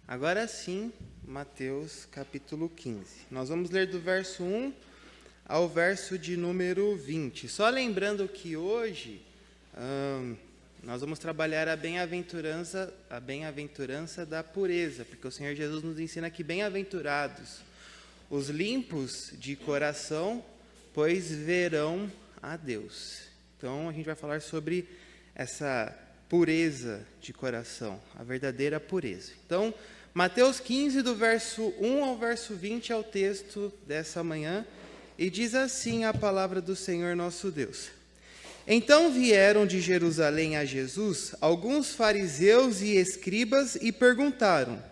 Agora sim, Mateus capítulo 15. Nós vamos ler do verso 1 ao verso de número 20. Só lembrando que hoje nós vamos trabalhar a bem-aventurança da pureza, porque o Senhor Jesus nos ensina que bem-aventurados os limpos de coração, pois verão a Deus. Então a gente vai falar sobre essa pureza de coração, a verdadeira pureza. Então, Mateus 15, do verso 1 ao verso 20 é o texto dessa manhã, e diz assim a palavra do Senhor nosso Deus. Então vieram de Jerusalém a Jesus alguns fariseus e escribas e perguntaram: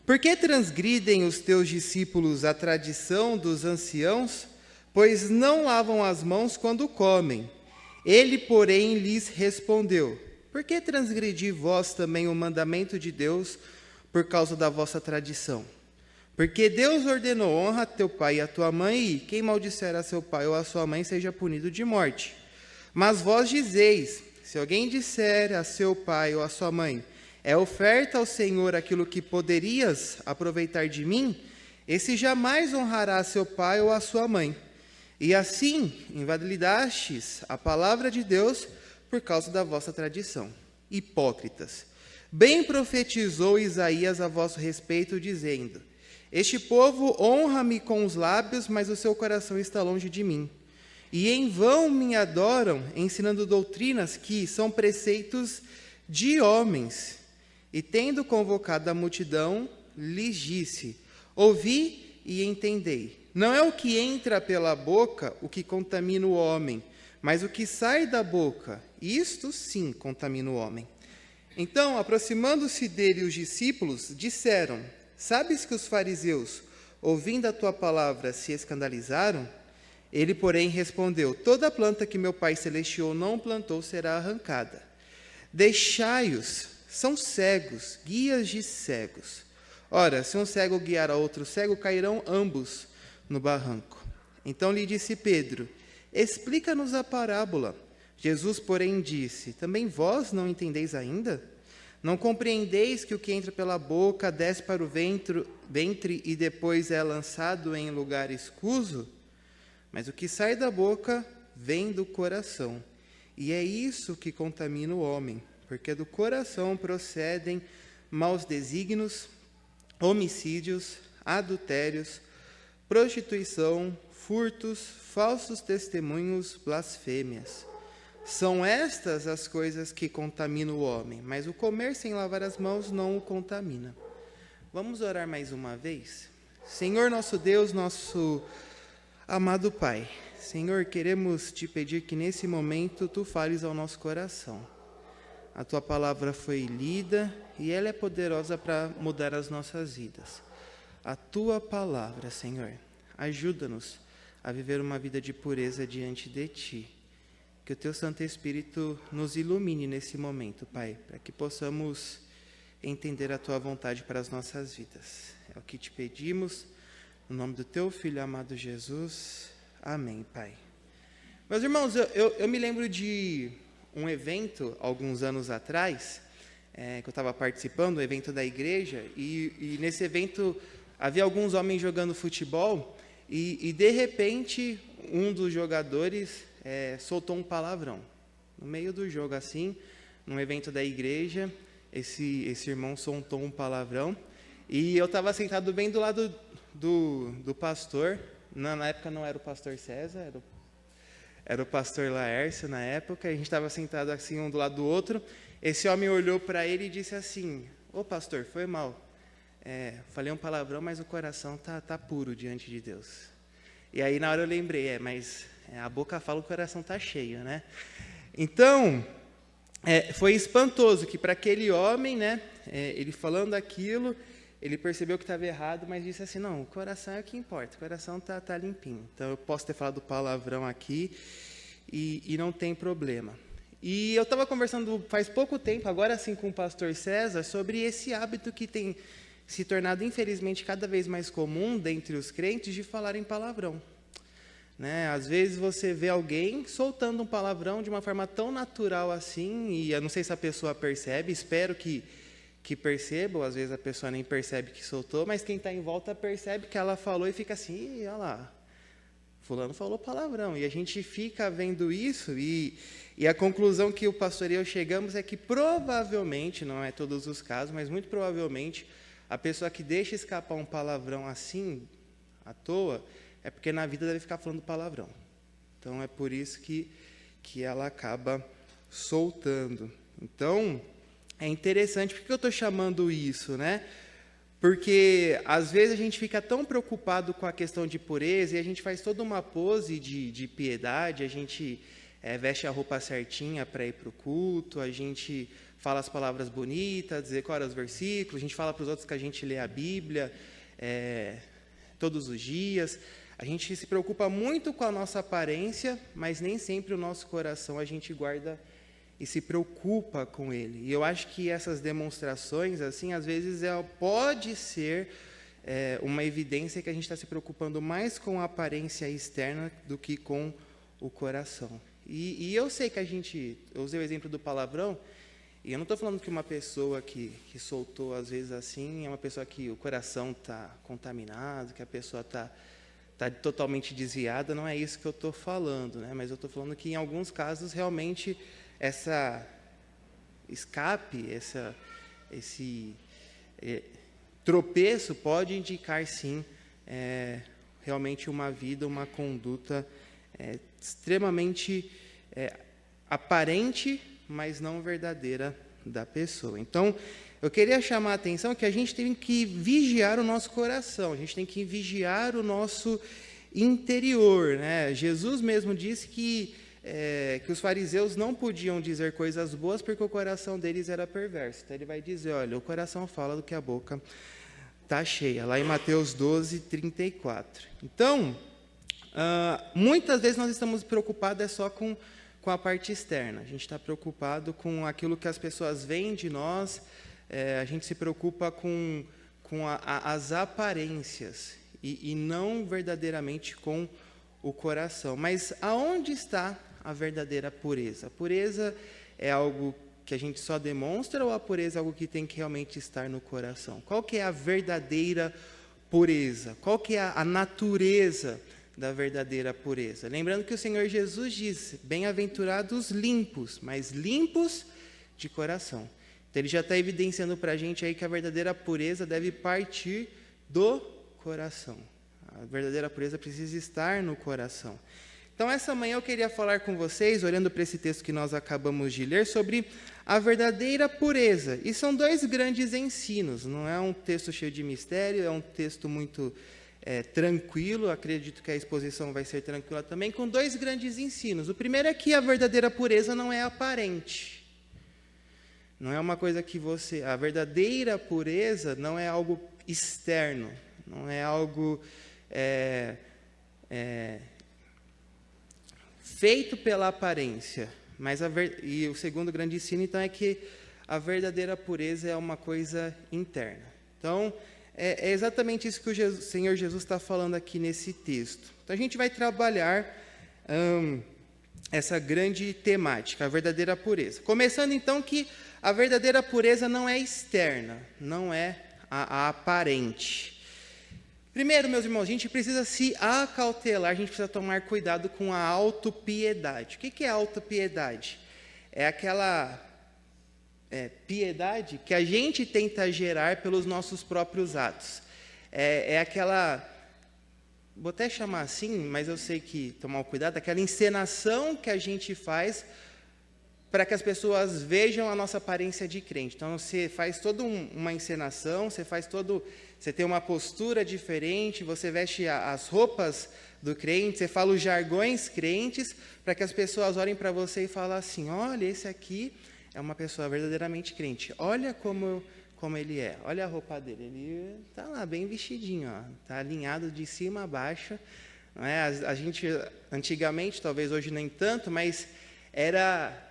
por que transgridem os teus discípulos a tradição dos anciãos, pois não lavam as mãos quando comem? Ele, porém, lhes respondeu: por que transgredi vós também o mandamento de Deus por causa da vossa tradição? Porque Deus ordenou: honra a teu pai e a tua mãe, e quem maldisser a seu pai ou a sua mãe seja punido de morte. Mas vós dizeis: se alguém disser a seu pai ou a sua mãe, é oferta ao Senhor aquilo que poderias aproveitar de mim, esse jamais honrará a seu pai ou a sua mãe. E assim invalidastes a palavra de Deus por causa da vossa tradição. Hipócritas! Bem profetizou Isaías a vosso respeito, dizendo: este povo honra-me com os lábios, mas o seu coração está longe de mim. E em vão me adoram, ensinando doutrinas que são preceitos de homens. E tendo convocado a multidão, lhes disse: ouvi e entendei. Não é o que entra pela boca o que contamina o homem, mas o que sai da boca, isto sim contamina o homem. Então, aproximando-se dele os discípulos, disseram: sabes que os fariseus, ouvindo a tua palavra, se escandalizaram? Ele, porém, respondeu: toda planta que meu Pai Celestial não plantou será arrancada. Deixai-os, são cegos, guias de cegos. Ora, se um cego guiar a outro cego, cairão ambos no barranco. Então lhe disse Pedro: explica-nos a parábola. Jesus, porém, disse: também vós não entendeis ainda? Não compreendeis que o que entra pela boca desce para o ventre e depois é lançado em lugar escuso? Mas o que sai da boca vem do coração, e é isso que contamina o homem, porque do coração procedem maus desígnios, homicídios, adultérios, prostituição, furtos, falsos testemunhos, blasfêmias. São estas as coisas que contaminam o homem, mas o comer sem lavar as mãos não o contamina. Vamos orar mais uma vez? Senhor nosso Deus, nosso amado Pai, Senhor, queremos te pedir que nesse momento tu fales ao nosso coração. A tua palavra foi lida e ela é poderosa para mudar as nossas vidas. A tua palavra, Senhor, ajuda-nos a viver uma vida de pureza diante de ti. Que o teu Santo Espírito nos ilumine nesse momento, Pai, para que possamos entender a tua vontade para as nossas vidas. É o que te pedimos, no nome do teu Filho amado Jesus. Amém, Pai. Meus irmãos, eu me lembro de um evento, alguns anos atrás, que eu estava participando, um evento da igreja, e nesse evento havia alguns homens jogando futebol, e de repente, um dos jogadores soltou um palavrão. No meio do jogo, assim, num evento da igreja, esse irmão soltou um palavrão, e eu estava sentado bem do lado do pastor. Na época não era o pastor César, era o pastor Laércio na época. A gente estava sentado assim, um do lado do outro. Esse homem olhou para ele e disse assim: ô pastor, foi mal. Falei um palavrão, mas o coração tá puro diante de Deus. E aí na hora eu lembrei, mas a boca fala, o coração tá cheio, né? Então, foi espantoso que para aquele homem, né, ele falando aquilo, ele percebeu que estava errado, mas disse assim: não, o coração é o que importa, o coração tá limpinho. Então eu posso ter falado palavrão aqui e não tem problema. E eu estava conversando faz pouco tempo, agora sim, com o pastor César, sobre esse hábito que tem se tornado, infelizmente, cada vez mais comum dentre os crentes de falarem palavrão. Né? Às vezes você vê alguém soltando um palavrão de uma forma tão natural assim, e eu não sei se a pessoa percebe, espero que perceba, ou às vezes a pessoa nem percebe que soltou, mas quem está em volta percebe que ela falou e fica assim, olha lá, fulano falou palavrão. E a gente fica vendo isso, e a conclusão que o pastor e eu chegamos é que provavelmente, não é todos os casos, mas muito provavelmente, a pessoa que deixa escapar um palavrão assim, à toa, é porque na vida deve ficar falando palavrão. Então, é por isso que ela acaba soltando. Então, é interessante. Por que eu estou chamando isso, né? Porque, às vezes, a gente fica tão preocupado com a questão de pureza e a gente faz toda uma pose de piedade, a gente veste a roupa certinha para ir para o culto, a gente fala as palavras bonitas, decora os versículos, a gente fala para os outros que a gente lê a Bíblia todos os dias. A gente se preocupa muito com a nossa aparência, mas nem sempre o nosso coração a gente guarda e se preocupa com ele. E eu acho que essas demonstrações, assim, às vezes pode ser uma evidência que a gente está se preocupando mais com a aparência externa do que com o coração. E eu sei que eu usei o exemplo do palavrão, e eu não estou falando que uma pessoa que soltou, às vezes, assim, é uma pessoa que o coração está contaminado, que a pessoa está totalmente desviada, não é isso que eu estou falando, né? Mas eu estou falando que, em alguns casos, realmente, essa escape, esse tropeço pode indicar, sim, realmente uma vida, uma conduta extremamente aparente, mas não verdadeira da pessoa. Então, eu queria chamar a atenção que a gente tem que vigiar o nosso coração, a gente tem que vigiar o nosso interior, né? Jesus mesmo disse que os fariseus não podiam dizer coisas boas porque o coração deles era perverso. Então, ele vai dizer, olha, o coração fala do que a boca está cheia, lá em Mateus 12, 34. Então, muitas vezes nós estamos preocupados só com a parte externa, a gente está preocupado com aquilo que as pessoas veem de nós, a gente se preocupa com as aparências e não verdadeiramente com o coração. Mas aonde está a verdadeira pureza? A pureza é algo que a gente só demonstra ou a pureza é algo que tem que realmente estar no coração? Qual que é a verdadeira pureza? Qual que é a natureza da verdadeira pureza? Lembrando que o Senhor Jesus disse, bem-aventurados limpos, mas limpos de coração. Então, ele já está evidenciando para a gente aí que a verdadeira pureza deve partir do coração. A verdadeira pureza precisa estar no coração. Então, essa manhã eu queria falar com vocês, olhando para esse texto que nós acabamos de ler, sobre a verdadeira pureza. E são dois grandes ensinos, não é um texto cheio de mistério, é um texto muito tranquilo, acredito que a exposição vai ser tranquila também, com dois grandes ensinos. O primeiro é que a verdadeira pureza não é aparente. Não é uma coisa que a verdadeira pureza não é algo externo, não é algo feito pela aparência. E o segundo grande ensino, então, é que a verdadeira pureza é uma coisa interna. Então, é exatamente isso que o Senhor Jesus está falando aqui nesse texto. Então, a gente vai trabalhar essa grande temática, a verdadeira pureza. Começando, então, que a verdadeira pureza não é externa, não é a aparente. Primeiro, meus irmãos, a gente precisa se acautelar, a gente precisa tomar cuidado com a autopiedade. O que é autopiedade? É aquela piedade que a gente tenta gerar pelos nossos próprios atos. É aquela, vou até chamar assim, mas eu sei que tomar cuidado, aquela encenação que a gente faz para que as pessoas vejam a nossa aparência de crente. Então, você faz toda uma encenação, você tem uma postura diferente, você veste as roupas do crente, você fala os jargões crentes, para que as pessoas olhem para você e falem assim, olha, esse aqui é uma pessoa verdadeiramente crente. Olha como ele é. Olha a roupa dele. Ele está lá bem vestidinho, está alinhado de cima a baixo. Não é? A gente, antigamente, talvez hoje nem tanto, mas era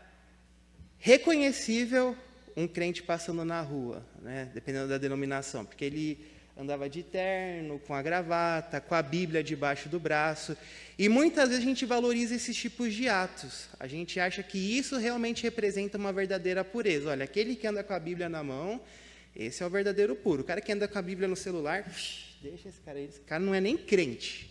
reconhecível um crente passando na rua, né? Dependendo da denominação, porque ele andava de terno, com a gravata, com a Bíblia debaixo do braço. E muitas vezes a gente valoriza esses tipos de atos. A gente acha que isso realmente representa uma verdadeira pureza. Olha, aquele que anda com a Bíblia na mão, esse é o verdadeiro puro. O cara que anda com a Bíblia no celular, deixa esse cara não é nem crente.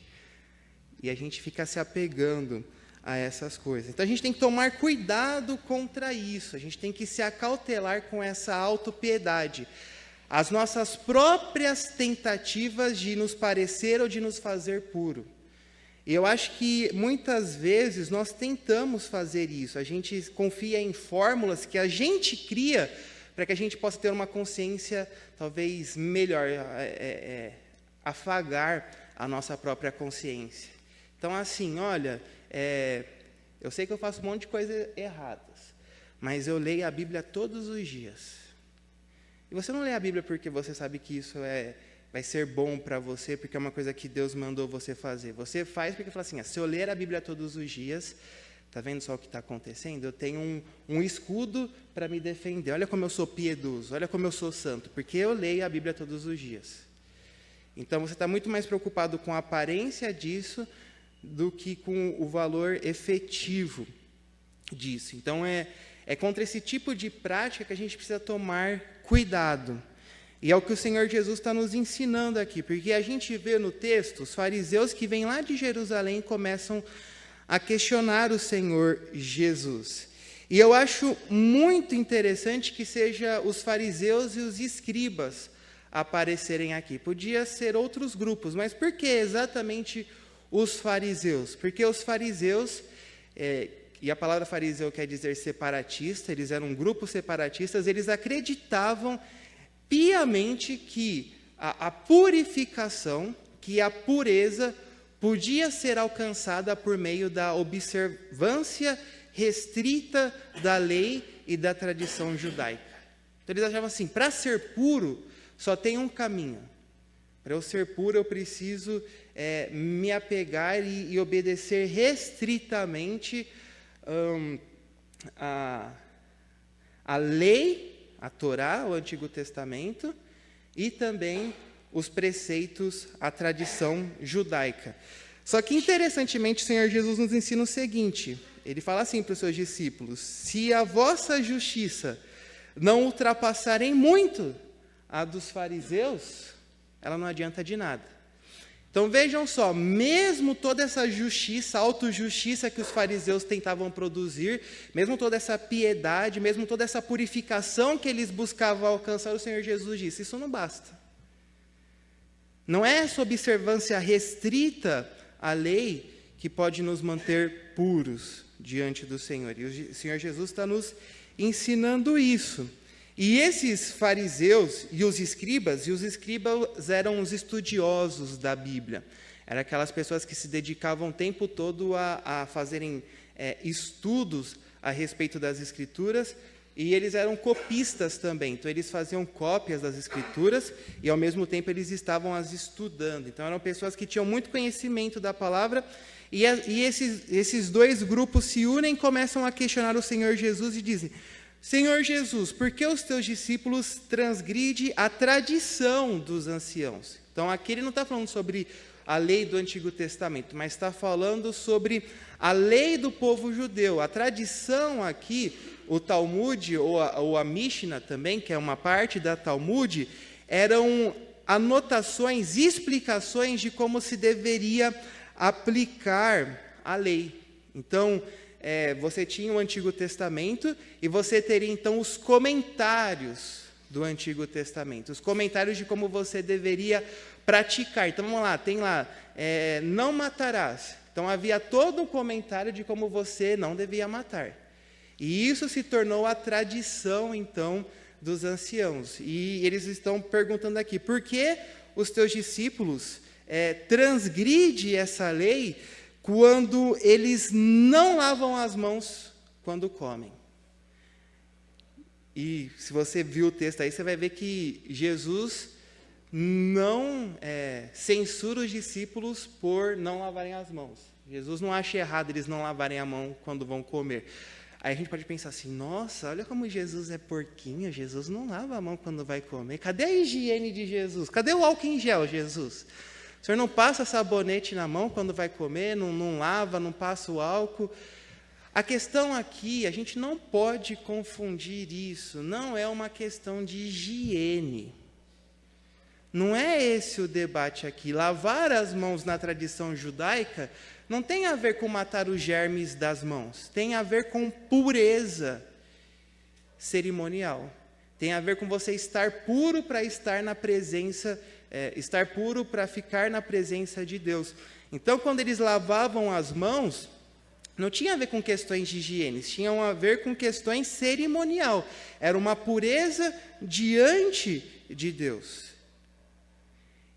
E a gente fica se apegando a essas coisas. Então a gente tem que tomar cuidado contra isso. A gente tem que se acautelar com essa autopiedade. As nossas próprias tentativas de nos parecer ou de nos fazer puro. E eu acho que muitas vezes nós tentamos fazer isso. A gente confia em fórmulas que a gente cria para que a gente possa ter uma consciência talvez melhor, afagar a nossa própria consciência. Então, assim, olha, eu sei que eu faço um monte de coisas erradas, mas eu leio a Bíblia todos os dias. E você não lê a Bíblia porque você sabe que isso vai ser bom para você, porque é uma coisa que Deus mandou você fazer. Você faz porque fala assim, se eu ler a Bíblia todos os dias, está vendo só o que está acontecendo? Eu tenho um escudo para me defender. Olha como eu sou piedoso, olha como eu sou santo, porque eu leio a Bíblia todos os dias. Então, você está muito mais preocupado com a aparência disso do que com o valor efetivo disso. Então, é contra esse tipo de prática que a gente precisa tomar cuidado. E é o que o Senhor Jesus está nos ensinando aqui, porque a gente vê no texto os fariseus que vêm lá de Jerusalém começam a questionar o Senhor Jesus. E eu acho muito interessante que seja os fariseus e os escribas aparecerem aqui. Podia ser outros grupos, mas por que exatamente os fariseus? Porque os fariseus, e a palavra fariseu quer dizer separatista, eles eram um grupo separatistas, eles acreditavam piamente que a purificação, que a pureza podia ser alcançada por meio da observância restrita da lei e da tradição judaica. Então eles achavam assim, para ser puro, só tem um caminho. Para eu ser puro, eu preciso me apegar e obedecer restritamente a lei, a Torá, o Antigo Testamento, e também os preceitos, a tradição judaica. Só que, interessantemente, o Senhor Jesus nos ensina o seguinte, ele fala assim para os seus discípulos, se a vossa justiça não ultrapassarem muito a dos fariseus, ela não adianta de nada. Então vejam só, mesmo toda essa justiça, autojustiça que os fariseus tentavam produzir, mesmo toda essa piedade, mesmo toda essa purificação que eles buscavam alcançar, o Senhor Jesus disse, isso não basta. Não é essa observância restrita à lei que pode nos manter puros diante do Senhor. E o Senhor Jesus está nos ensinando isso. E esses fariseus e os escribas eram os estudiosos da Bíblia. Eram aquelas pessoas que se dedicavam o tempo todo a fazerem estudos a respeito das Escrituras, e eles eram copistas também. Então, eles faziam cópias das Escrituras e, ao mesmo tempo, eles estavam as estudando. Então, eram pessoas que tinham muito conhecimento da palavra, e esses dois grupos se unem e começam a questionar o Senhor Jesus e dizem, Senhor Jesus, por que os teus discípulos transgridem a tradição dos anciãos? Então, aqui ele não está falando sobre a lei do Antigo Testamento, mas está falando sobre a lei do povo judeu. A tradição aqui, o Talmud, ou a Mishnah também, que é uma parte da Talmud, eram anotações, explicações de como se deveria aplicar a lei. Então, você tinha o Antigo Testamento e você teria, então, os comentários do Antigo Testamento, os comentários de como você deveria praticar. Então, vamos lá, tem lá, não matarás. Então, havia todo um comentário de como você não devia matar. E isso se tornou a tradição, então, dos anciãos. E eles estão perguntando aqui, por que os teus discípulos transgridem essa lei quando eles não lavam as mãos quando comem? E se você viu o texto aí, você vai ver que Jesus não censura os discípulos por não lavarem as mãos. Jesus não acha errado eles não lavarem a mão quando vão comer. Aí a gente pode pensar assim, nossa, olha como Jesus é porquinho, Jesus não lava a mão quando vai comer. Cadê a higiene de Jesus? Cadê o álcool em gel, Jesus? O senhor não passa sabonete na mão quando vai comer, não lava, não passa o álcool. A questão aqui, a gente não pode confundir isso, não é uma questão de higiene. Não é esse o debate aqui. Lavar as mãos na tradição judaica não tem a ver com matar os germes das mãos, tem a ver com pureza cerimonial. Tem a ver com você estar puro para estar na presença, estar puro para ficar na presença de Deus. Então, quando eles lavavam as mãos, não tinha a ver com questões de higiene, tinha a ver com questões cerimonial. Era uma pureza diante de Deus.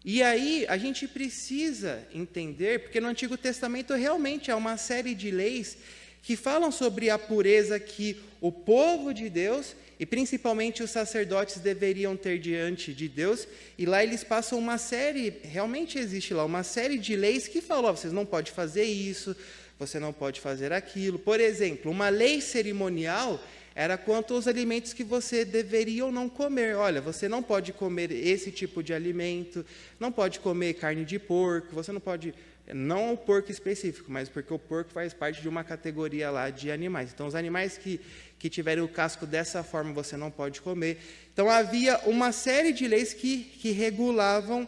E aí, a gente precisa entender, porque no Antigo Testamento realmente há uma série de leis que falam sobre a pureza que o povo de Deus, e principalmente os sacerdotes, deveriam ter diante de Deus, e lá eles passam uma série, realmente existe lá, uma série de leis que falam, vocês não podem fazer isso, você não pode fazer aquilo. Por exemplo, uma lei cerimonial era quanto aos alimentos que você deveria ou não comer. Olha, você não pode comer esse tipo de alimento, não pode comer carne de porco, você não pode, não o porco específico, mas porque o porco faz parte de uma categoria lá de animais. Então, os animais que tiverem o casco dessa forma, você não pode comer. Então, havia uma série de leis que regulavam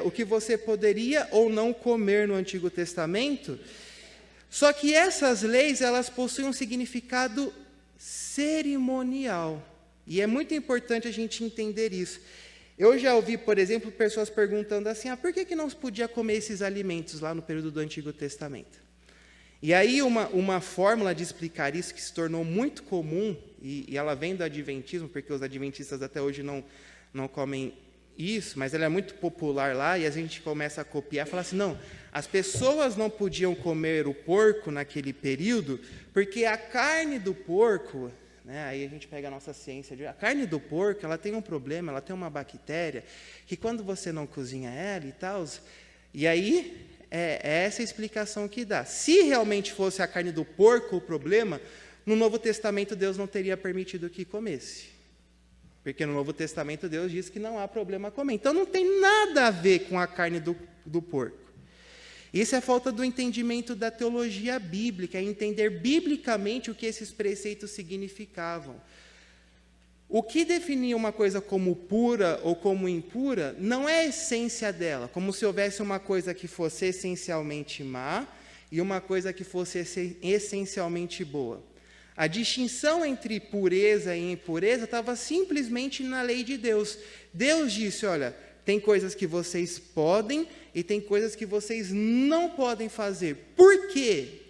o que você poderia ou não comer no Antigo Testamento. Só que essas leis, elas possuem um significado cerimonial. E é muito importante a gente entender isso. Eu já ouvi, por exemplo, pessoas perguntando assim, por que não se podia comer esses alimentos lá no período do Antigo Testamento? E aí uma fórmula de explicar isso que se tornou muito comum, e ela vem do adventismo, porque os adventistas até hoje não comem isso, mas ela é muito popular lá, e a gente começa a copiar, falar assim, não, as pessoas não podiam comer o porco naquele período, porque a carne do porco, né, aí a gente pega a nossa ciência, a carne do porco, ela tem um problema, ela tem uma bactéria, que quando você não cozinha ela e tal, e aí é essa a explicação que dá. Se realmente fosse a carne do porco o problema, no Novo Testamento Deus não teria permitido que comesse. Porque no Novo Testamento Deus diz que não há problema comer. Então não tem nada a ver com a carne do porco. Isso é falta do entendimento da teologia bíblica, é entender biblicamente o que esses preceitos significavam. O que definia uma coisa como pura ou como impura não é a essência dela, como se houvesse uma coisa que fosse essencialmente má e uma coisa que fosse essencialmente boa. A distinção entre pureza e impureza estava simplesmente na lei de Deus. Deus disse, olha, tem coisas que vocês podem e tem coisas que vocês não podem fazer. Por quê?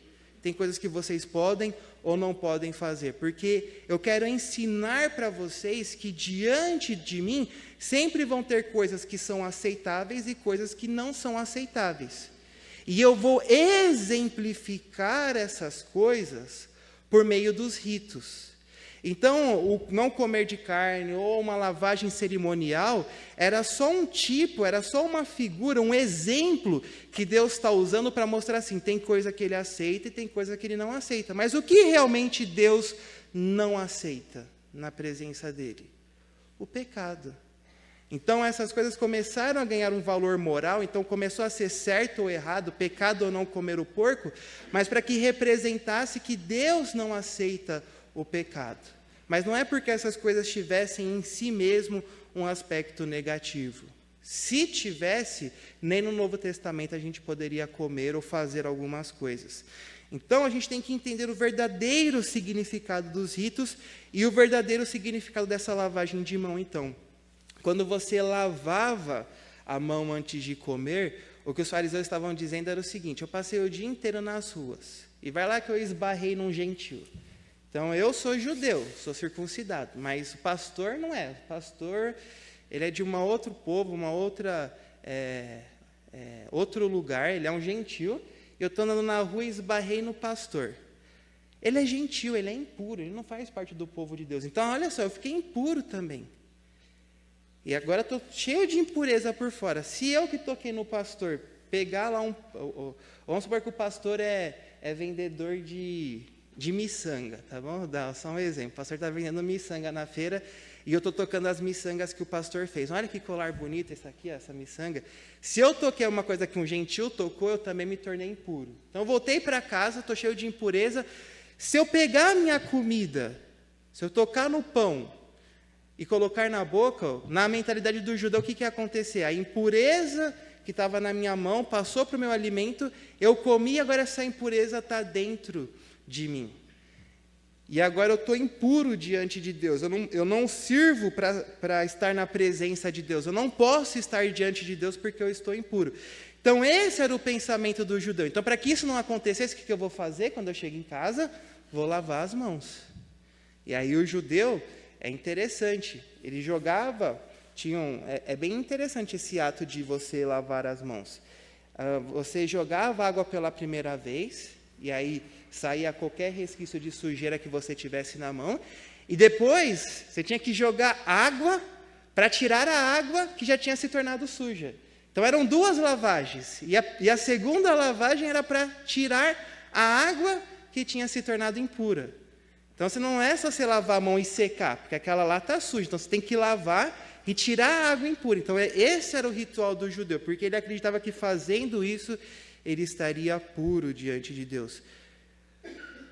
Tem coisas que vocês podem ou não podem fazer. Porque eu quero ensinar para vocês que diante de mim sempre vão ter coisas que são aceitáveis e coisas que não são aceitáveis. E eu vou exemplificar essas coisas por meio dos ritos. Então, o não comer de carne ou uma lavagem cerimonial era só um tipo, era só uma figura, um exemplo que Deus está usando para mostrar assim, tem coisa que Ele aceita e tem coisa que Ele não aceita. Mas o que realmente Deus não aceita na presença dEle? O pecado. Então, essas coisas começaram a ganhar um valor moral, então começou a ser certo ou errado, pecado ou não comer o porco, mas para que representasse que Deus não aceita o pecado. Mas não é porque essas coisas tivessem em si mesmo um aspecto negativo. Se tivesse, nem no Novo Testamento a gente poderia comer ou fazer algumas coisas. Então, a gente tem que entender o verdadeiro significado dos ritos e o verdadeiro significado dessa lavagem de mão, então. Quando você lavava a mão antes de comer, o que os fariseus estavam dizendo era o seguinte, eu passei o dia inteiro nas ruas, e vai lá que eu esbarrei num gentil. Então, eu sou judeu, sou circuncidado, mas o pastor não é. O pastor, ele é de um outro povo, outro lugar, ele é um gentil, e eu estou andando na rua e esbarrei no pastor. Ele é gentil, ele é impuro, ele não faz parte do povo de Deus. Então, olha só, eu fiquei impuro também. E agora estou cheio de impureza por fora. Se eu que toquei no pastor, pegar lá vamos supor que o pastor é vendedor de de miçanga, tá bom? Vou dar só um exemplo. O pastor está vendendo miçanga na feira e eu estou tocando as miçangas que o pastor fez. Olha que colar bonito esse aqui, essa miçanga. Se eu toquei uma coisa que um gentil tocou, eu também me tornei impuro. Então, eu voltei para casa, estou cheio de impureza. Se eu pegar a minha comida, se eu tocar no pão e colocar na boca, na mentalidade do judeu, o que ia acontecer? A impureza que estava na minha mão passou para o meu alimento, eu comi, agora essa impureza está dentro de mim. E agora eu estou impuro diante de Deus, eu não sirvo para estar na presença de Deus, eu não posso estar diante de Deus porque eu estou impuro. Então esse era o pensamento do judeu. Então para que isso não acontecesse, o que eu vou fazer quando eu chego em casa? Vou lavar as mãos. E aí o judeu, é interessante, ele jogava, é bem interessante esse ato de você lavar as mãos. Você jogava água pela primeira vez, e aí saía qualquer resquício de sujeira que você tivesse na mão, e depois você tinha que jogar água para tirar a água que já tinha se tornado suja. Então eram 2 lavagens, e a segunda lavagem era para tirar a água que tinha se tornado impura. Então não é só você lavar a mão e secar, porque aquela lá está suja, então você tem que lavar e tirar a água impura. Então esse era o ritual do judeu, porque ele acreditava que fazendo isso, ele estaria puro diante de Deus.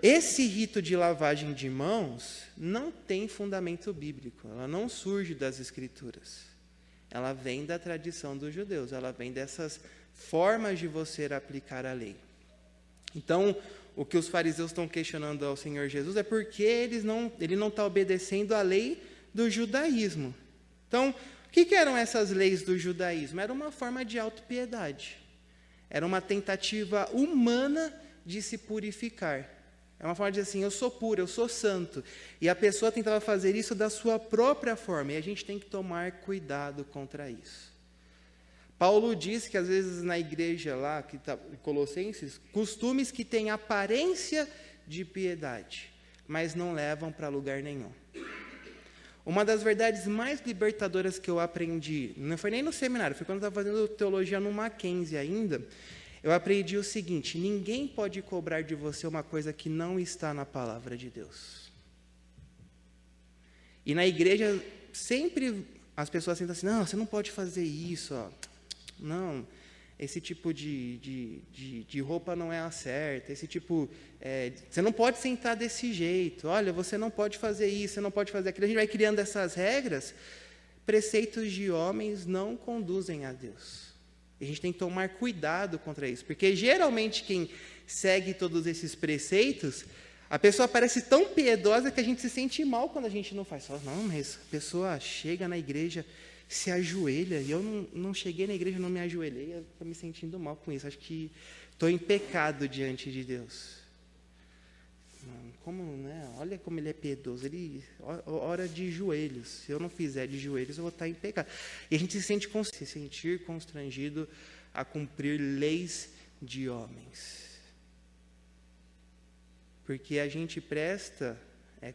Esse rito de lavagem de mãos não tem fundamento bíblico, ela não surge das Escrituras. Ela vem da tradição dos judeus, ela vem dessas formas de você aplicar a lei. Então, o que os fariseus estão questionando ao Senhor Jesus é porque ele não está obedecendo à lei do judaísmo. Então, o que eram essas leis do judaísmo? Era uma forma de autopiedade. Era uma tentativa humana de se purificar. É uma forma de dizer assim, eu sou puro, eu sou santo. E a pessoa tentava fazer isso da sua própria forma. E a gente tem que tomar cuidado contra isso. Paulo diz que às vezes na igreja lá, que tá, Colossenses, costumes que têm aparência de piedade, mas não levam para lugar nenhum. Uma das verdades mais libertadoras que eu aprendi, não foi nem no seminário, foi quando eu estava fazendo teologia no Mackenzie ainda, eu aprendi o seguinte: ninguém pode cobrar de você uma coisa que não está na palavra de Deus. E na igreja, sempre as pessoas sentam assim, não, você não pode fazer isso, ó. Não, esse tipo de roupa não é a certa, esse tipo, você não pode sentar desse jeito, olha, você não pode fazer isso, você não pode fazer aquilo. A gente vai criando essas regras, preceitos de homens não conduzem a Deus. A gente tem que tomar cuidado contra isso, porque geralmente quem segue todos esses preceitos, a pessoa parece tão piedosa que a gente se sente mal quando a gente não faz. Não, mas a pessoa chega na igreja, se ajoelha, e eu não cheguei na igreja, não me ajoelhei, eu estou me sentindo mal com isso, acho que estou em pecado diante de Deus. Como, né? Olha como ele é piedoso, ele ora de joelhos, se eu não fizer de joelhos, eu vou estar em pecado. E a gente se sentir constrangido a cumprir leis de homens. Porque a gente presta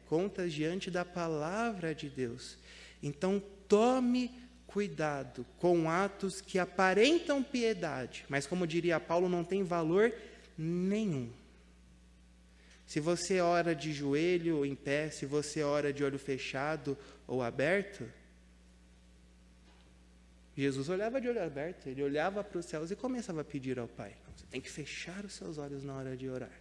contas diante da palavra de Deus. Então, tome cuidado com atos que aparentam piedade, mas, como diria Paulo, não tem valor nenhum. Se você ora de joelho ou em pé, se você ora de olho fechado ou aberto, Jesus olhava de olho aberto, ele olhava para os céus e começava a pedir ao Pai. Você tem que fechar os seus olhos na hora de orar.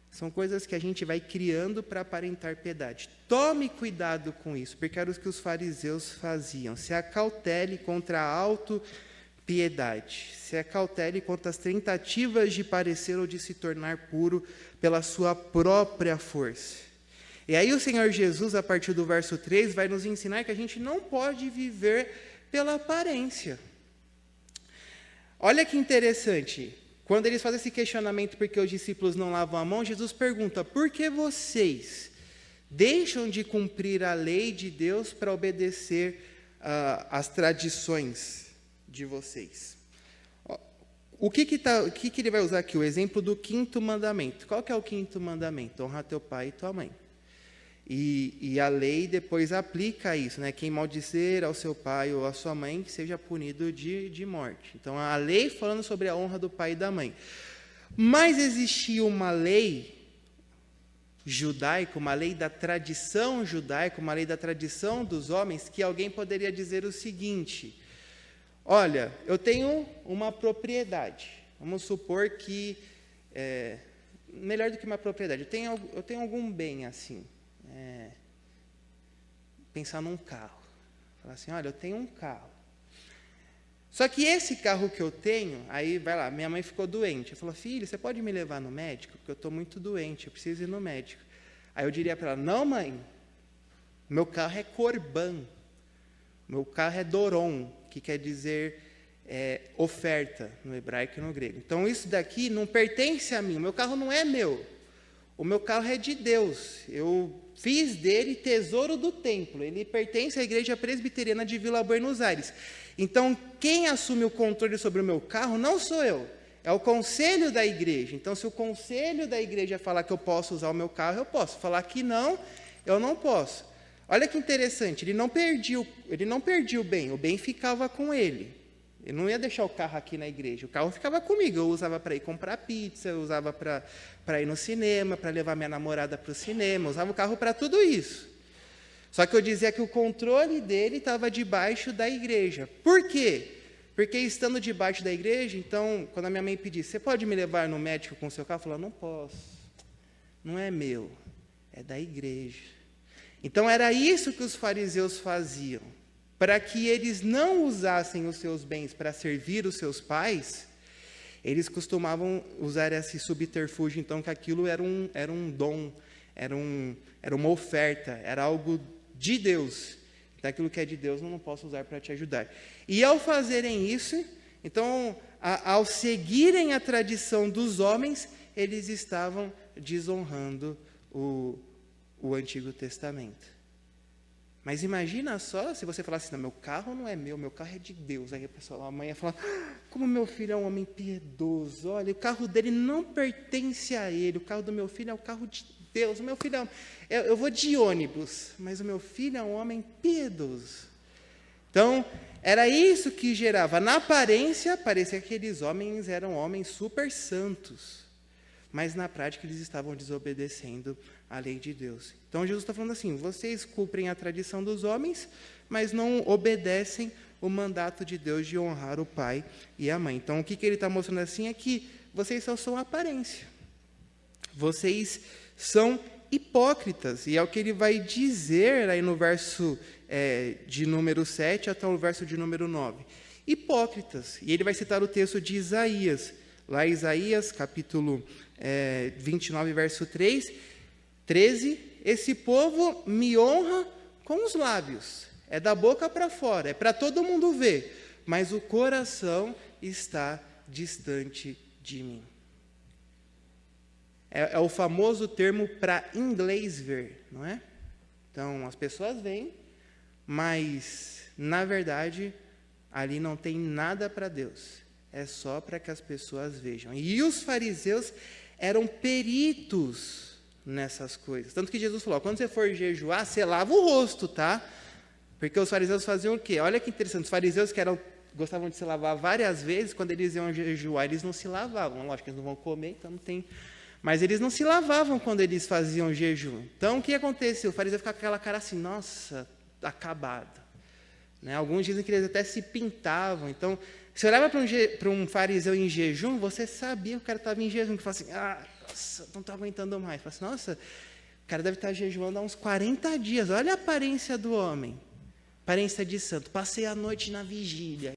São coisas que a gente vai criando para aparentar piedade. Tome cuidado com isso, porque era o que os fariseus faziam. Se acautele contra a autopiedade. Se acautele contra as tentativas de parecer ou de se tornar puro pela sua própria força. E aí o Senhor Jesus, a partir do verso 3, vai nos ensinar que a gente não pode viver pela aparência. Olha que interessante. Quando eles fazem esse questionamento porque os discípulos não lavam a mão, Jesus pergunta, por que vocês deixam de cumprir a lei de Deus para obedecer às tradições de vocês? O que ele vai usar aqui? O exemplo do 5º mandamento. Qual que é o 5º mandamento? Honra teu pai e tua mãe. E a lei depois aplica isso, né? Quem maldizer ao seu pai ou à sua mãe, que seja punido de morte. Então, a lei falando sobre a honra do pai e da mãe. Mas existia uma lei judaico, uma lei da tradição judaica, uma lei da tradição dos homens, que alguém poderia dizer o seguinte: olha, eu tenho uma propriedade, vamos supor que, melhor do que uma propriedade, eu tenho algum bem assim, pensar num carro, falar assim, olha, eu tenho um carro, só que esse carro que eu tenho, aí vai lá, minha mãe ficou doente, eu falou, filho, você pode me levar no médico? Porque eu estou muito doente, eu preciso ir no médico. Aí eu diria para ela, não mãe, meu carro é corban, meu carro é doron, que quer dizer oferta, no hebraico e no grego. Então isso daqui não pertence a mim, o meu carro não é meu, o meu carro é de Deus, eu fiz dele tesouro do templo, ele pertence à igreja presbiteriana de Vila Buenos Aires. Então, quem assume o controle sobre o meu carro não sou eu, é o conselho da igreja. Então, se o conselho da igreja falar que eu posso usar o meu carro, eu posso. Falar que não, eu não posso. Olha que interessante, ele não perdia o bem ficava com ele. Ele não ia deixar o carro aqui na igreja, o carro ficava comigo. Eu usava para ir comprar pizza, eu usava para ir no cinema, para levar minha namorada para o cinema, eu usava o carro para tudo isso. Só que eu dizia que o controle dele estava debaixo da igreja. Por quê? Porque estando debaixo da igreja, então, quando a minha mãe pedisse, você pode me levar no médico com o seu carro? Eu falava, não posso, não é meu, é da igreja. Então, era isso que os fariseus faziam. Para que eles não usassem os seus bens para servir os seus pais, eles costumavam usar esse subterfúgio, então, que aquilo era um dom, era uma oferta, era algo de Deus. Então, aquilo que é de Deus, eu não posso usar para te ajudar. E ao fazerem isso, então, ao seguirem a tradição dos homens, eles estavam desonrando o Antigo Testamento. Mas imagina só se você falasse, não, meu carro não é meu carro é de Deus. Aí a mãe ia falar, como meu filho é um homem piedoso, olha, o carro dele não pertence a ele, o carro do meu filho é o carro de Deus, o meu filho eu vou de ônibus, mas o meu filho é um homem piedoso. Então, era isso que gerava. Na aparência, parecia que aqueles homens eram homens super santos, mas na prática eles estavam desobedecendo a lei de Deus. Então Jesus está falando assim, vocês cumprem a tradição dos homens, mas não obedecem o mandato de Deus de honrar o pai e a mãe. Então o que ele está mostrando assim é que vocês só são aparência. Vocês são hipócritas. E é o que ele vai dizer aí no verso de número 7 até o verso de número 9. Hipócritas. E ele vai citar o texto de Isaías. Lá em Isaías, capítulo 29, verso 13, esse povo me honra com os lábios, é da boca para fora, é para todo mundo ver, mas o coração está distante de mim. É o famoso termo para inglês ver, não é? Então, as pessoas veem, mas, na verdade, ali não tem nada para Deus. É só para que as pessoas vejam. E os fariseus eram peritos nessas coisas. Tanto que Jesus falou, quando você for jejuar, você lava o rosto, tá? Porque os fariseus faziam o quê? Olha que interessante, os fariseus que gostavam de se lavar várias vezes, quando eles iam jejuar, eles não se lavavam. Lógico que eles não vão comer, então não tem... Mas eles não se lavavam quando eles faziam jejum. Então, o que aconteceu? O fariseu ficava com aquela cara assim, nossa, acabado. Né? Alguns dizem que eles até se pintavam. Então, se olhava para um fariseu em jejum, você sabia que o cara estava em jejum, que falava assim, nossa, não estou aguentando mais. Fala assim, nossa, o cara deve estar jejuando há uns 40 dias. Olha a aparência do homem. Aparência de santo. Passei a noite na vigília.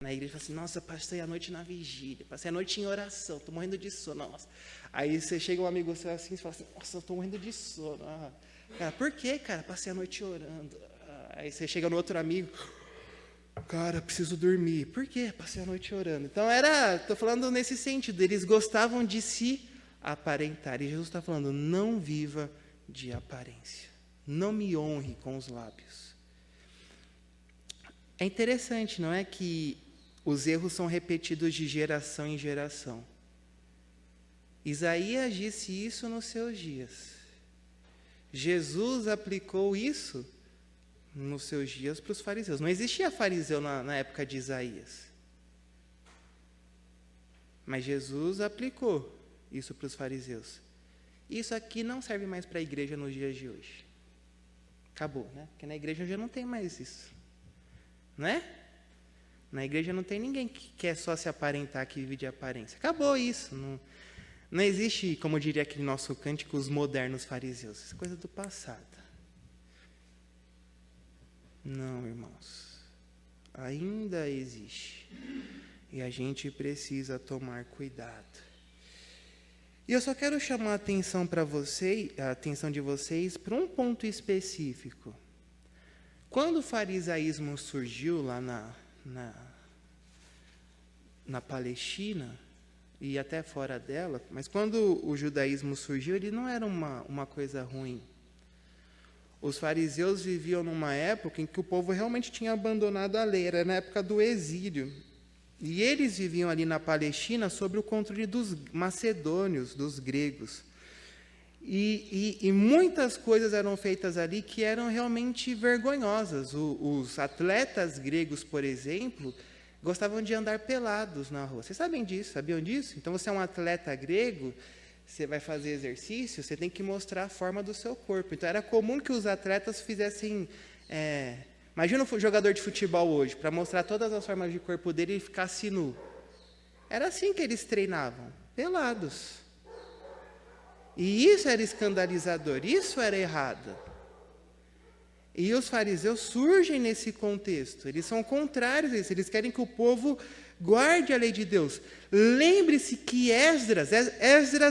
Na igreja, fala assim, nossa, passei a noite na vigília. Passei a noite em oração. Estou morrendo de sono. Nossa. Aí você chega um amigo seu assim e fala assim, nossa, eu estou morrendo de sono. Cara, por quê, cara? Passei a noite orando. Aí você chega no outro amigo, cara, preciso dormir. Por quê? Passei a noite orando. Então, estou falando nesse sentido, eles gostavam de se aparentar. E Jesus está falando, não viva de aparência. Não me honre com os lábios. É interessante, não é, que os erros são repetidos de geração em geração. Isaías disse isso nos seus dias. Jesus aplicou isso nos seus dias para os fariseus. Não existia fariseu na época de Isaías. Mas Jesus aplicou. isso para os fariseus. Isso aqui não serve mais para a igreja nos dias de hoje. Acabou, né? Porque na igreja já não tem mais isso. Né? Na igreja não tem ninguém que quer só se aparentar, que vive de aparência. Acabou isso. Não existe, como diria aquele nosso cântico, os modernos fariseus. Isso é coisa do passado. Não, irmãos. Ainda existe. E a gente precisa tomar cuidado. E eu só quero chamar a atenção de vocês para um ponto específico. Quando o farisaísmo surgiu lá na Palestina, e até fora dela, mas quando o judaísmo surgiu, ele não era uma coisa ruim. Os fariseus viviam numa época em que o povo realmente tinha abandonado a lei, era na época do exílio. E eles viviam ali na Palestina sob o controle dos macedônios, dos gregos. E muitas coisas eram feitas ali que eram realmente vergonhosas. Os atletas gregos, por exemplo, gostavam de andar pelados na rua. Vocês sabem disso? Sabiam disso? Então, você é um atleta grego, você vai fazer exercício, você tem que mostrar a forma do seu corpo. Então, era comum que os atletas fizessem... imagina um jogador de futebol hoje, para mostrar todas as formas de corpo dele e ficasse nu. Era assim que eles treinavam, pelados. E isso era escandalizador, isso era errado. E os fariseus surgem nesse contexto, eles são contrários a isso, eles querem que o povo guarde a lei de Deus. Lembre-se que Esdras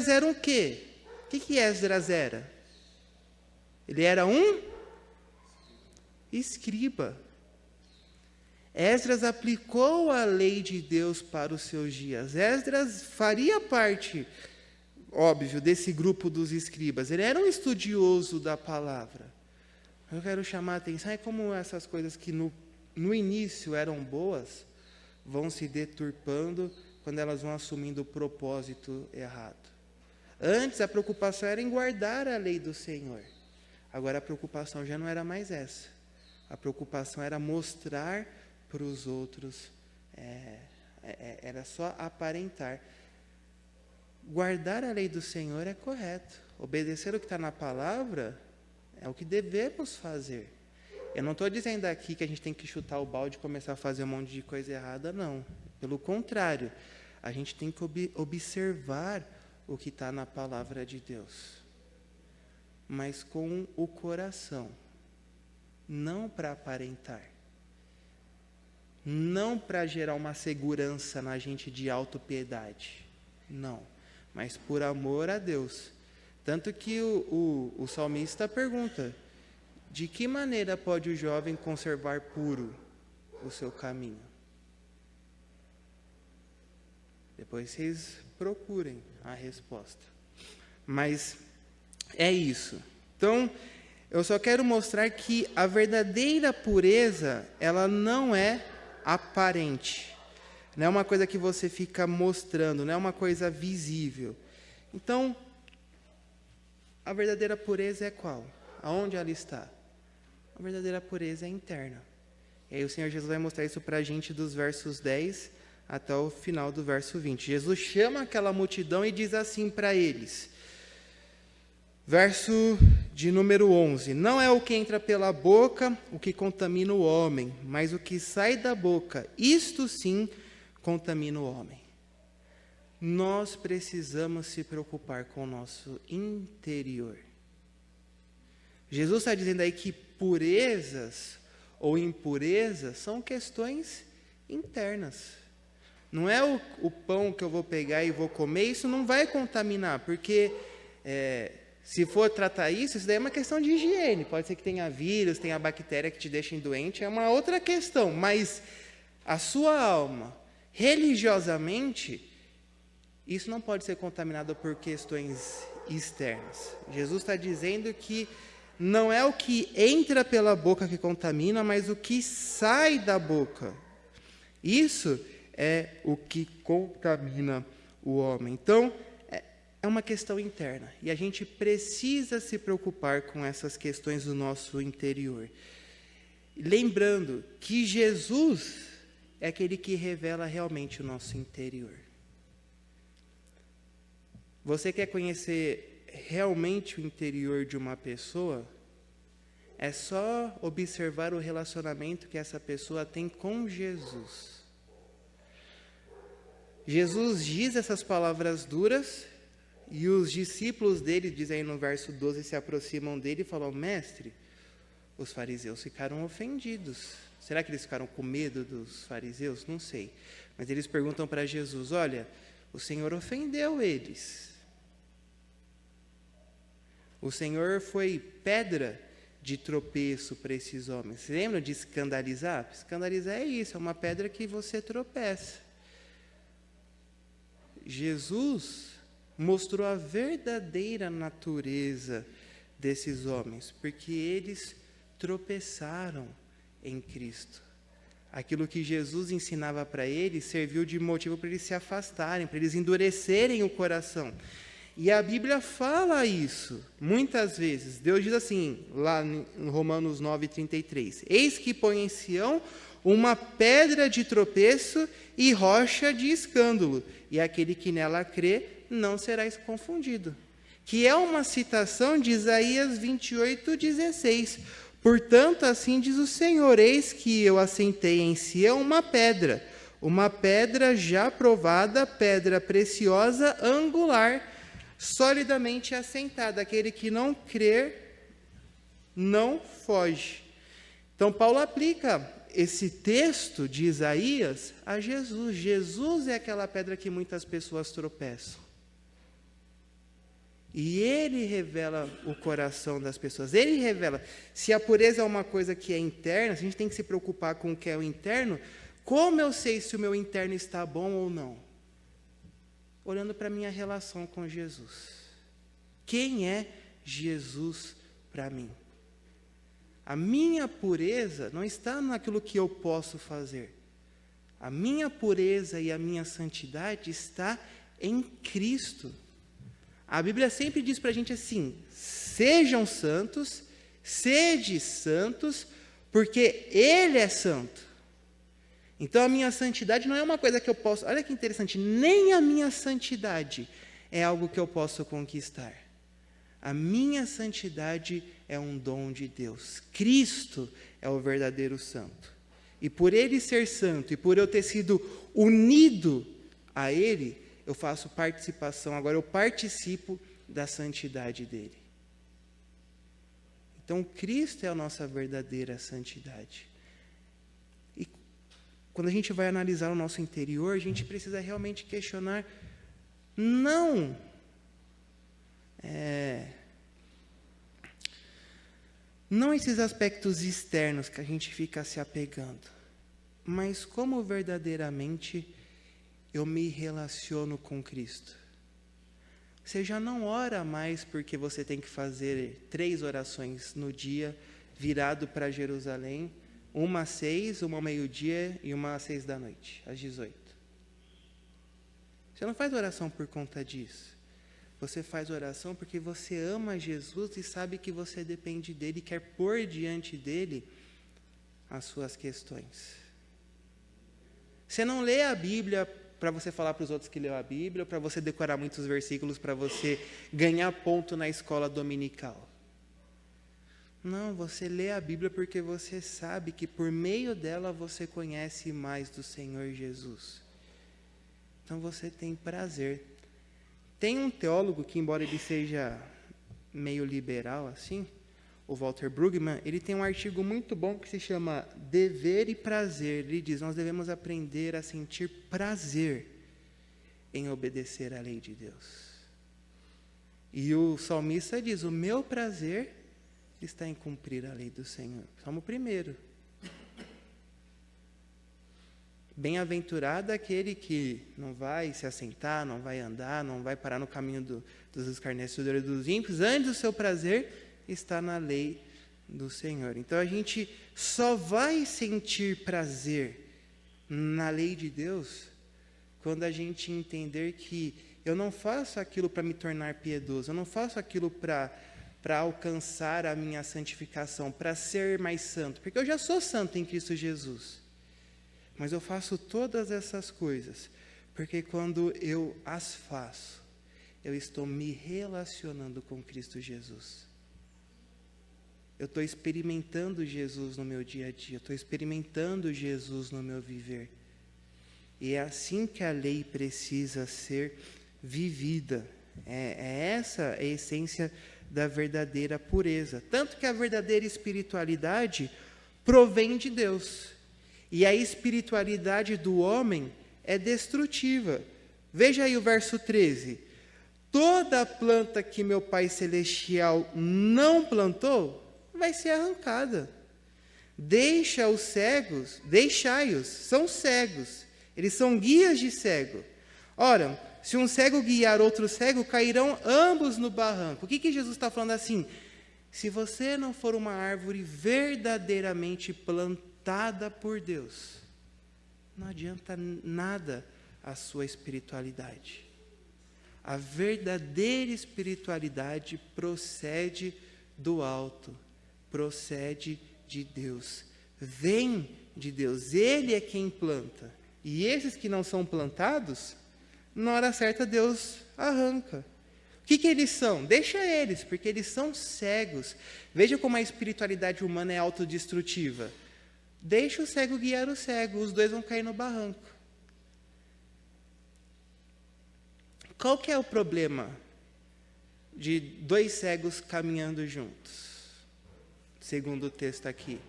era o quê? O que Esdras era? Ele era um escriba. Esdras aplicou a lei de Deus para os seus dias. Esdras faria parte, óbvio, desse grupo dos escribas. Ele era um estudioso da palavra. Eu quero chamar a atenção, é como essas coisas que no início eram boas, vão se deturpando quando elas vão assumindo o propósito errado. Antes, a preocupação era em guardar a lei do Senhor. Agora, a preocupação já não era mais essa. A preocupação era mostrar para os outros, era só aparentar. Guardar a lei do Senhor é correto. Obedecer o que está na palavra é o que devemos fazer. Eu não estou dizendo aqui que a gente tem que chutar o balde e começar a fazer um monte de coisa errada, não. Pelo contrário, a gente tem que observar o que está na palavra de Deus. Mas com o coração. Não para aparentar. Não para gerar uma segurança na gente de autopiedade. Não. Mas por amor a Deus. Tanto que o salmista pergunta, de que maneira pode o jovem conservar puro o seu caminho? Depois vocês procurem a resposta. Mas é isso. Então, eu só quero mostrar que a verdadeira pureza, ela não é aparente. Não é uma coisa que você fica mostrando, não é uma coisa visível. Então, a verdadeira pureza é qual? Aonde ela está? A verdadeira pureza é interna. E aí o Senhor Jesus vai mostrar isso para a gente dos versos 10 até o final do verso 20. Jesus chama aquela multidão e diz assim para eles. Verso de número 11. Não é o que entra pela boca o que contamina o homem, mas o que sai da boca, isto sim contamina o homem. Nós precisamos se preocupar com o nosso interior. Jesus está dizendo aí que purezas ou impurezas são questões internas. Não é o pão que eu vou pegar e vou comer, isso não vai contaminar, porque se for tratar isso daí é uma questão de higiene. Pode ser que tenha vírus, tenha bactéria que te deixem doente, é uma outra questão. Mas a sua alma, religiosamente, isso não pode ser contaminado por questões externas. Jesus está dizendo que não é o que entra pela boca que contamina, mas o que sai da boca. Isso é o que contamina o homem. Então, é uma questão interna. E a gente precisa se preocupar com essas questões do nosso interior. Lembrando que Jesus é aquele que revela realmente o nosso interior. Você quer conhecer realmente o interior de uma pessoa? É só observar o relacionamento que essa pessoa tem com Jesus. Jesus diz essas palavras duras e os discípulos dele, diz aí no verso 12, se aproximam dele e falam: mestre, os fariseus ficaram ofendidos. Será que eles ficaram com medo dos fariseus? Não sei. Mas eles perguntam para Jesus: olha, o Senhor ofendeu eles. O Senhor foi pedra de tropeço para esses homens. Você lembra de escandalizar? Escandalizar é isso, é uma pedra que você tropeça. Jesus mostrou a verdadeira natureza desses homens, porque eles tropeçaram em Cristo. Aquilo que Jesus ensinava para eles serviu de motivo para eles se afastarem, para eles endurecerem o coração. E a Bíblia fala isso, muitas vezes. Deus diz assim, lá em Romanos 9:33, eis que põe em Sião uma pedra de tropeço e rocha de escândalo, e aquele que nela crê não será confundido. Que é uma citação de Isaías 28:16. Portanto, assim diz o Senhor, eis que eu assentei em Sião uma pedra já provada, pedra preciosa, angular, solidamente assentada. Aquele que não crer, não foge. Então, Paulo aplica esse texto de Isaías a Jesus. Jesus é aquela pedra que muitas pessoas tropeçam. E ele revela o coração das pessoas. Ele revela. Se a pureza é uma coisa que é interna, se a gente tem que se preocupar com o que é o interno, como eu sei se o meu interno está bom ou não? Olhando para a minha relação com Jesus. Quem é Jesus para mim? A minha pureza não está naquilo que eu posso fazer. A minha pureza e a minha santidade está em Cristo. A Bíblia sempre diz para a gente assim: sejam santos, sede santos, porque Ele é santo. Então a minha santidade não é uma coisa que eu posso... Olha que interessante, nem a minha santidade é algo que eu posso conquistar. A minha santidade é um dom de Deus. Cristo é o verdadeiro santo. E por Ele ser santo, e por eu ter sido unido a Ele, eu faço participação, agora eu participo da santidade dEle. Então, Cristo é a nossa verdadeira santidade. E quando a gente vai analisar o nosso interior, a gente precisa realmente questionar, não esses aspectos externos que a gente fica se apegando, mas como verdadeiramente eu me relaciono com Cristo. Você já não ora mais porque você tem que fazer 3 orações no dia, virado para Jerusalém, uma às 6, uma ao meio-dia e uma às 6 da noite, às 18. Você não faz oração por conta disso. Você faz oração porque você ama Jesus e sabe que você depende dele e quer pôr diante dele as suas questões. Você não lê a Bíblia para você falar para os outros que leu a Bíblia, para você decorar muitos versículos, para você ganhar ponto na escola dominical. Não, você lê a Bíblia porque você sabe que por meio dela você conhece mais do Senhor Jesus. Então você tem prazer. Tem um teólogo que, embora ele seja meio liberal assim, o Walter Brueggemann, ele tem um artigo muito bom que se chama Dever e Prazer. Ele diz, nós devemos aprender a sentir prazer em obedecer à lei de Deus. E o salmista diz, o meu prazer está em cumprir a lei do Senhor. Salmo 1. Bem-aventurado aquele que não vai se assentar, não vai andar, não vai parar no caminho dos escarnecedores dos ímpios, antes o seu prazer está na lei do Senhor. Então a gente só vai sentir prazer na lei de Deus quando a gente entender que eu não faço aquilo para me tornar piedoso, eu não faço aquilo para alcançar a minha santificação, para ser mais santo, porque eu já sou santo em Cristo Jesus. Mas eu faço todas essas coisas, porque quando eu as faço, eu estou me relacionando com Cristo Jesus. Eu estou experimentando Jesus no meu dia a dia, eu estou experimentando Jesus no meu viver. E é assim que a lei precisa ser vivida. É essa a essência da verdadeira pureza. Tanto que a verdadeira espiritualidade provém de Deus. E a espiritualidade do homem é destrutiva. Veja aí o verso 13. Toda planta que meu Pai Celestial não plantou, vai ser arrancada. Deixa os cegos, deixai-os, são cegos. Eles são guias de cego. Ora, se um cego guiar outro cego, cairão ambos no barranco. O que Jesus está falando assim? Se você não for uma árvore verdadeiramente plantada por Deus, não adianta nada a sua espiritualidade. A verdadeira espiritualidade procede do alto, procede de Deus, vem de Deus, Ele é quem planta. E esses que não são plantados, na hora certa Deus arranca. O que eles são? Deixa eles, porque eles são cegos. Veja como a espiritualidade humana é autodestrutiva. Deixa o cego guiar o cego, os dois vão cair no barranco. Qual que é o problema de dois cegos caminhando juntos? Segundo o texto aqui.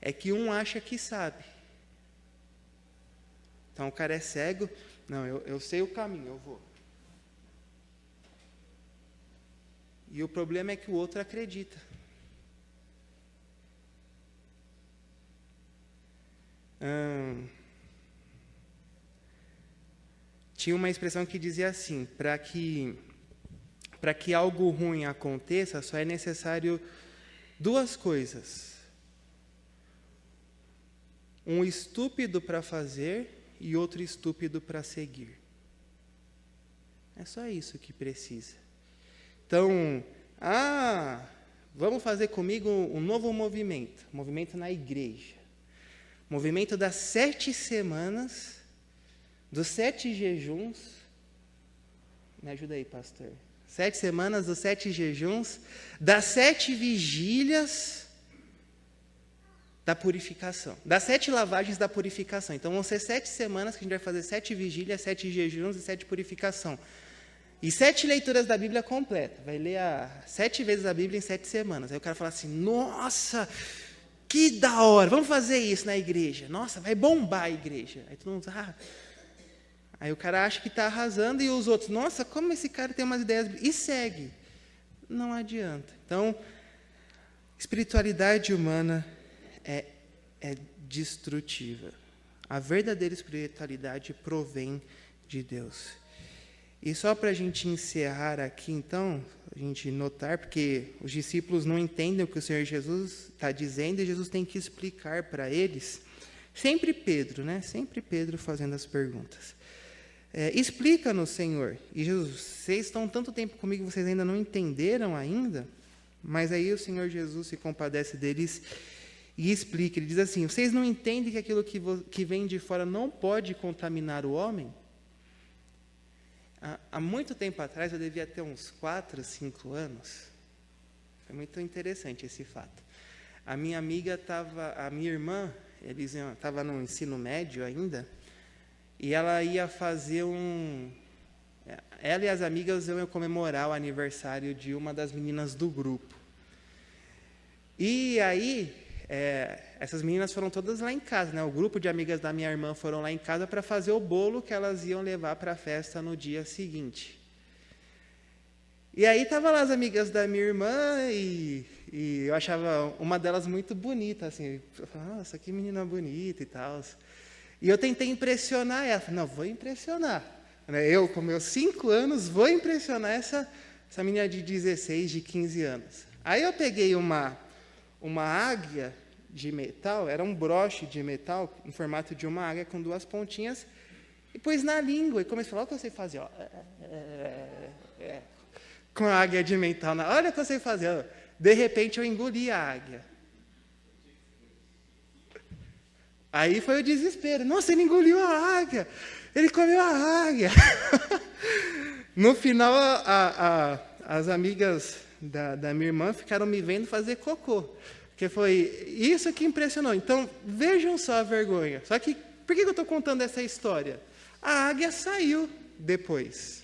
É que um acha que sabe. Então o cara é cego, não, eu sei o caminho, eu vou. E o problema é que o outro acredita. Tinha uma expressão que dizia assim, para que algo ruim aconteça, só é necessário duas coisas. Um estúpido para fazer e outro estúpido para seguir. É só isso que precisa. Então, vamos fazer comigo um novo movimento na igreja. Movimento das 7 semanas, dos 7 jejuns. Me ajuda aí, pastor. 7 semanas dos 7 jejuns, das 7 vigílias da purificação, das 7 lavagens da purificação. Então, vão ser 7 semanas que a gente vai fazer 7 vigílias, 7 jejuns e 7 purificação. E 7 leituras da Bíblia completa. Vai ler 7 vezes a Bíblia em 7 semanas. Aí o cara fala assim, nossa, que da hora, vamos fazer isso na igreja. Nossa, vai bombar a igreja. Aí todo mundo Aí o cara acha que está arrasando e os outros, nossa, como esse cara tem umas ideias... E segue. Não adianta. Então, espiritualidade humana é destrutiva. A verdadeira espiritualidade provém de Deus. E só para a gente encerrar aqui, então, a gente notar, porque os discípulos não entendem o que o Senhor Jesus está dizendo, e Jesus tem que explicar para eles. Sempre Pedro, né? Sempre Pedro fazendo as perguntas. Explica-nos, Senhor. E Jesus, vocês estão tanto tempo comigo, vocês ainda não entenderam ainda? Mas aí o Senhor Jesus se compadece deles e explica. Ele diz assim, vocês não entendem que aquilo que vem de fora não pode contaminar o homem? Há muito tempo atrás, eu devia ter uns 4, 5 anos. Foi muito interessante esse fato. A minha irmã, eles estava no ensino médio ainda, e ela ia fazer ela e as amigas iam comemorar o aniversário de uma das meninas do grupo. E aí, essas meninas foram todas lá em casa, né? O grupo de amigas da minha irmã foram lá em casa para fazer o bolo que elas iam levar para a festa no dia seguinte. E aí estavam lá as amigas da minha irmã e eu achava uma delas muito bonita, assim, eu falava, nossa, que menina bonita e tal. E eu tentei impressionar ela, falei, não, vou impressionar. Eu, com meus 5 anos, vou impressionar essa menina de 16, de 15 anos. Aí eu peguei uma águia de metal, era um broche de metal, em formato de uma águia com 2 pontinhas, e pus na língua, e comecei a falar, olha o que eu sei fazer, ó. Com a águia de metal, olha o que eu sei fazer. Ó. De repente, eu engoli a águia. Aí foi o desespero. Nossa, ele engoliu a águia. Ele comeu a águia. No final, as amigas da minha irmã ficaram me vendo fazer cocô. Porque foi isso que impressionou. Então, vejam só a vergonha. Só que, por que eu estou contando essa história? A águia saiu depois.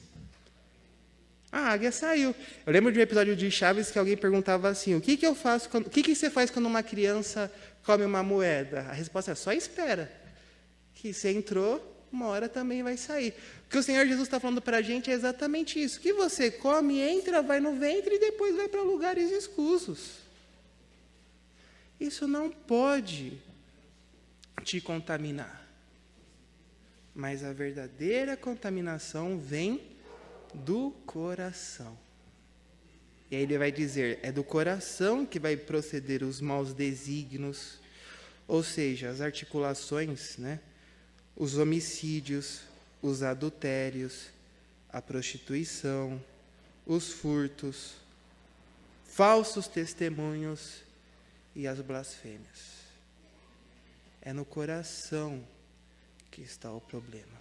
A águia saiu. Eu lembro de um episódio de Chaves que alguém perguntava assim, o que eu faço o que você faz quando uma criança come uma moeda? A resposta é, só espera. Que você entrou, uma hora também vai sair. O que o Senhor Jesus está falando para a gente é exatamente isso. O que você come, entra, vai no ventre e depois vai para lugares escusos. Isso não pode te contaminar. Mas a verdadeira contaminação vem do coração. E aí ele vai dizer, é do coração que vai proceder os maus desígnios, ou seja, as articulações, né? Os homicídios, os adultérios, a prostituição, os furtos, falsos testemunhos e as blasfêmias. É no coração que está o problema.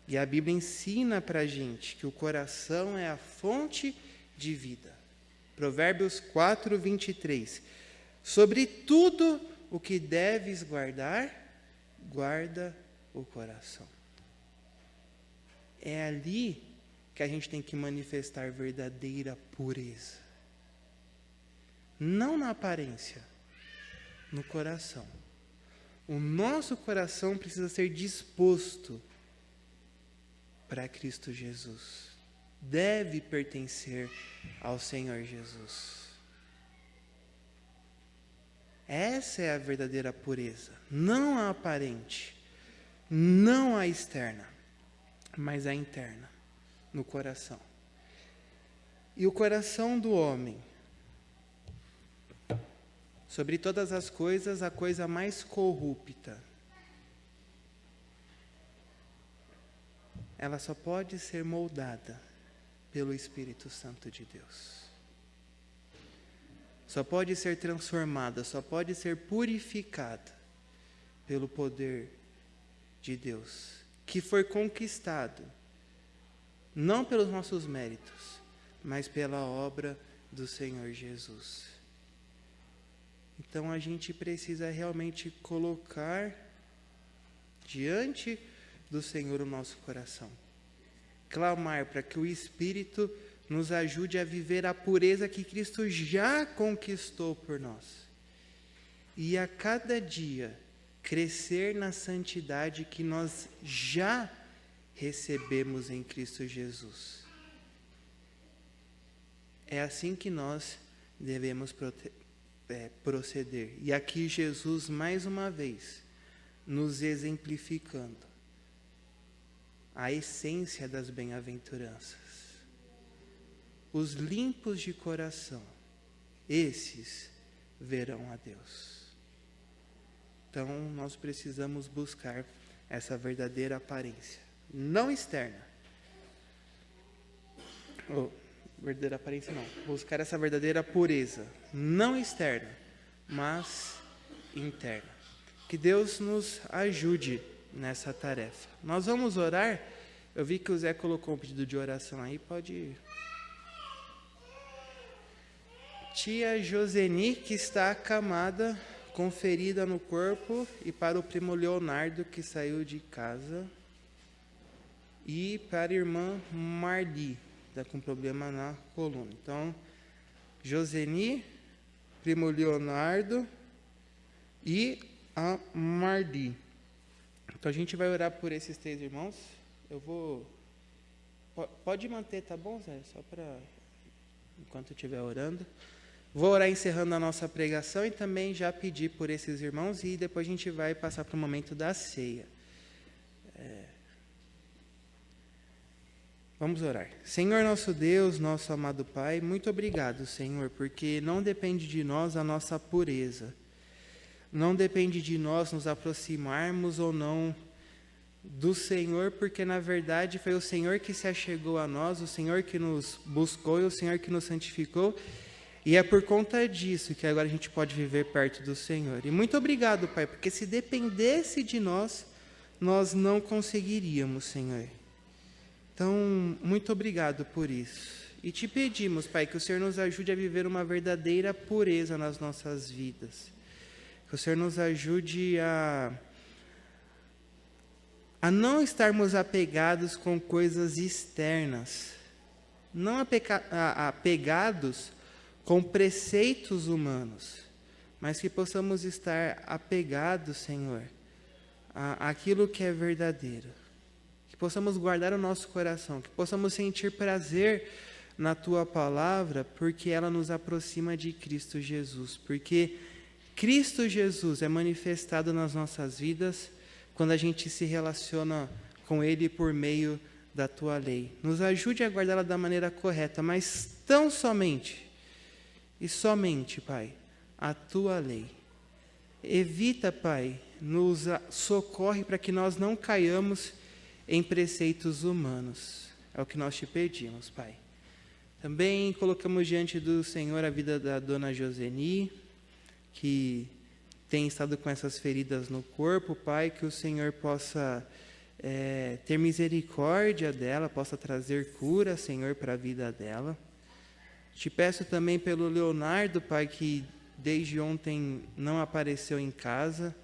E a Bíblia ensina para a gente que o coração é a fonte de vida. Provérbios 4, 23. Sobre tudo o que deves guardar, guarda o coração. É ali que a gente tem que manifestar verdadeira pureza. Não na aparência, no coração. O nosso coração precisa ser disposto para Cristo Jesus. Deve pertencer ao Senhor Jesus. Essa é a verdadeira pureza. Não a aparente, não a externa, mas a interna, no coração. E o coração do homem, sobre todas as coisas, a coisa mais corrupta, ela só pode ser moldada pelo Espírito Santo de Deus. Só pode ser transformada, só pode ser purificada pelo poder de Deus, que foi conquistado, não pelos nossos méritos, mas pela obra do Senhor Jesus. Então a gente precisa realmente colocar diante do Senhor o nosso coração. Clamar para que o Espírito nos ajude a viver a pureza que Cristo já conquistou por nós. E a cada dia crescer na santidade que nós já recebemos em Cristo Jesus. É assim que nós devemos proceder. E aqui Jesus, mais uma vez, nos exemplificando a essência das bem-aventuranças. Os limpos de coração, esses verão a Deus. Então, nós precisamos buscar essa verdadeira aparência, não externa. Verdadeira aparência não. Buscar essa verdadeira pureza, não externa, mas interna. Que Deus nos ajude nessa tarefa. Nós vamos orar. Eu vi que o Zé colocou um pedido de oração aí, pode ir. Tia Joseni, que está acamada, com ferida no corpo, e para o primo Leonardo, que saiu de casa, e para a irmã Marli, está com problema na coluna. Então, Joseni, primo Leonardo e a Marli. Então a gente vai orar por esses 3 irmãos. Eu vou... Pode manter, tá bom, Zé? Só para... Enquanto eu estiver orando. Vou orar encerrando a nossa pregação e também já pedir por esses irmãos e depois a gente vai passar para o momento da ceia. Vamos orar. Senhor nosso Deus, nosso amado Pai, muito obrigado, Senhor, porque não depende de nós a nossa pureza. Não depende de nós nos aproximarmos ou não do Senhor, porque na verdade foi o Senhor que se achegou a nós, o Senhor que nos buscou e o Senhor que nos santificou. E é por conta disso que agora a gente pode viver perto do Senhor. E muito obrigado, Pai, porque se dependesse de nós, nós não conseguiríamos, Senhor. Então, muito obrigado por isso. E te pedimos, Pai, que o Senhor nos ajude a viver uma verdadeira pureza nas nossas vidas. Que o Senhor nos ajude a não estarmos apegados com coisas externas, não apegados com preceitos humanos, mas que possamos estar apegados, Senhor, àquilo que é verdadeiro. Que possamos guardar o nosso coração, que possamos sentir prazer na Tua palavra, porque ela nos aproxima de Cristo Jesus, porque Cristo Jesus é manifestado nas nossas vidas quando a gente se relaciona com Ele por meio da Tua lei. Nos ajude a guardá-la da maneira correta, mas tão somente e somente, Pai, a Tua lei. Evita, Pai, nos socorre para que nós não caiamos em preceitos humanos. É o que nós te pedimos, Pai. Também colocamos diante do Senhor a vida da dona Joseni, que tem estado com essas feridas no corpo, Pai, que o Senhor possa ter misericórdia dela, possa trazer cura, Senhor, para a vida dela. Te peço também pelo Leonardo, Pai, que desde ontem não apareceu em casa,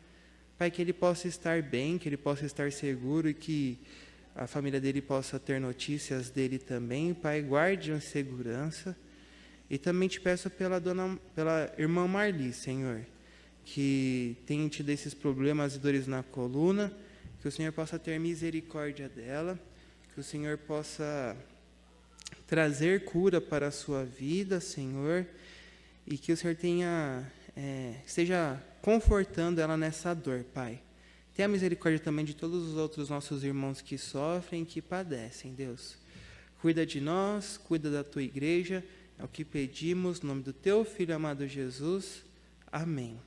Pai, que ele possa estar bem, que ele possa estar seguro e que a família dele possa ter notícias dele também. Pai, guarde-o em segurança. E também te peço pela irmã Marli, Senhor, que tem tido esses problemas e dores na coluna, que o Senhor possa ter misericórdia dela, que o Senhor possa trazer cura para a sua vida, Senhor, e que o Senhor esteja confortando ela nessa dor, Pai. Tenha misericórdia também de todos os outros nossos irmãos que sofrem, que padecem, Deus. Cuida de nós, cuida da Tua igreja, é o que pedimos, no nome do Teu Filho amado Jesus. Amém.